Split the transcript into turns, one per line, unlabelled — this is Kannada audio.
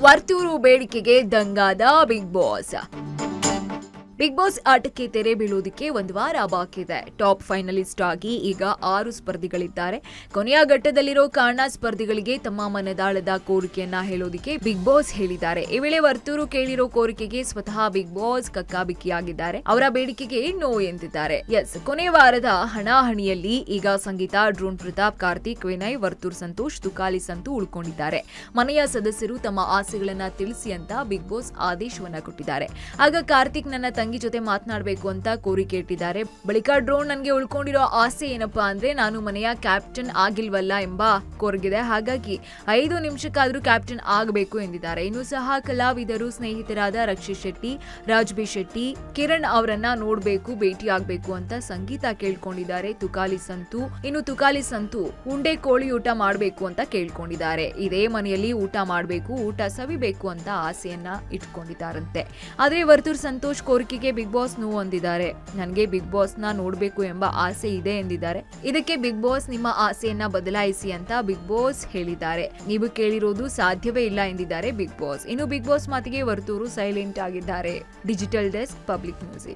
ವರ್ತೂರು ಬೇಡಿಕೆಗೆ ದಂಗಾದ ಬಿಗ್ ಬಾಸ್. ಬಿಗ್ ಬಾಸ್ ಆಟಕ್ಕೆ ತೆರೆ ಬೀಳೋದಕ್ಕೆ ಒಂದು ವಾರ ಬಾಕಿ ಇದೆ. ಟಾಪ್ ಫೈನಲಿಸ್ಟ್ ಆಗಿ ಈಗ 6 ಸ್ಪರ್ಧಿಗಳಿದ್ದಾರೆ. ಕೊನೆಯ ಘಟ್ಟದಲ್ಲಿರೋ ಕಾರಣ ಸ್ಪರ್ಧಿಗಳಿಗೆ ತಮ್ಮ ಮನದಾಳದ ಕೋರಿಕೆಯನ್ನ ಹೇಳೋದಕ್ಕೆ ಬಿಗ್ ಬಾಸ್ ಹೇಳಿದ್ದಾರೆ. ಈ ವೇಳೆ ವರ್ತೂರು ಕೇಳಿರೋ ಕೋರಿಕೆಗೆ ಸ್ವತಃ ಬಿಗ್ ಬಾಸ್ ಕಕ್ಕಾಬಿಕ್ಕಿಯಾಗಿದ್ದಾರೆ. ಅವರ ಬೇಡಿಕೆಗೆ ನೋ ಎಂದಿದ್ದಾರೆ. ಕೊನೆಯ ವಾರದ ಹಣಾಹಣಿಯಲ್ಲಿ ಈಗ ಸಂಗೀತ, ಡ್ರೋನ್ ಪ್ರತಾಪ್, ಕಾರ್ತಿಕ್, ವಿನಯ್, ವರ್ತೂರ್ ಸಂತೋಷ್, ತುಕಾಲಿ ಸಂತು ಉಳ್ಕೊಂಡಿದ್ದಾರೆ. ಮನೆಯ ಸದಸ್ಯರು ತಮ್ಮ ಆಸೆಗಳನ್ನ ತಿಳಿಸಿ ಅಂತ ಬಿಗ್ ಬಾಸ್ ಆದೇಶವನ್ನ ಕೊಟ್ಟಿದ್ದಾರೆ. ಆಗ ಕಾರ್ತಿಕ್ ನನ್ನ ತಂಗಿ ಜೊತೆ ಮಾತನಾಡಬೇಕು ಅಂತ ಕೋರಿಕೆ ಇಟ್ಟಿದ್ದಾರೆ. ಬಳಿಕ ಡ್ರೋನ್ ನನಗೆ ಉಳ್ಕೊಂಡಿರೋ ಆಸೆ ಏನಪ್ಪಾ ಅಂದ್ರೆ ನಾನು ಮನೆಯ ಕ್ಯಾಪ್ಟನ್ ಆಗಿಲ್ವಲ್ಲ ಎಂಬ ಕೋರಿಗಿದೆ. ಹಾಗಾಗಿ 5 ನಿಮಿಷಕ್ಕಾದ್ರೂ ಕ್ಯಾಪ್ಟನ್ ಆಗಬೇಕು ಎಂದಿದ್ದಾರೆ. ಇನ್ನು ಸಹ ಕಲಾವಿದರು ಸ್ನೇಹಿತರಾದ ರಕ್ಷಿತ್ ಶೆಟ್ಟಿ, ರಾಜ್ ಬಿ ಶೆಟ್ಟಿ, ಕಿರಣ್ ಅವರನ್ನ ನೋಡ್ಬೇಕು, ಭೇಟಿ ಆಗ್ಬೇಕು ಅಂತ ಸಂಗೀತ ಕೇಳ್ಕೊಂಡಿದ್ದಾರೆ. ತುಕಾಲಿ ಸಂತು ಉಂಡೆ ಕೋಳಿ ಊಟ ಮಾಡ್ಬೇಕು ಅಂತ ಕೇಳ್ಕೊಂಡಿದ್ದಾರೆ. ಇದೇ ಮನೆಯಲ್ಲಿ ಊಟ ಮಾಡ್ಬೇಕು, ಊಟ ಸವಿಬೇಕು ಅಂತ ಆಸೆಯನ್ನ ಇಟ್ಕೊಂಡಿದ್ದಾರಂತೆ. ಆದ್ರೆ ವರ್ತೂರ್ ಸಂತೋಷ್ ಕೋರಿಕೆಗೆ ಬಿಗ್ ಬಾಸ್ ನೋ ಅಂದಿದ್ದಾರೆ. ನನಗೆ ಬಿಗ್ ಬಾಸ್ ನ ನೋಡ್ಬೇಕು ಎಂಬ ಆಸೆ ಇದೆ ಎಂದಿದ್ದಾರೆ. ಇದಕ್ಕೆ ಬಿಗ್ ಬಾಸ್ ನಿಮ್ಮ ಆಸೆಯನ್ನ ಬದಲಾಯಿಸಿ ಅಂತ ಬಿಗ್ ಬಾಸ್ ಹೇಳಿದ್ದಾರೆ. ನೀವು ಕೇಳಿರೋದು ಸಾಧ್ಯವೇ ಇಲ್ಲ ಎಂದಿದ್ದಾರೆ ಬಿಗ್ ಬಾಸ್. ಇನ್ನು ಬಿಗ್ ಬಾಸ್ ಮಾತಿಗೆ ವರ್ತೂರು ಸೈಲೆಂಟ್ ಆಗಿದ್ದಾರೆ. Digital desk, public news.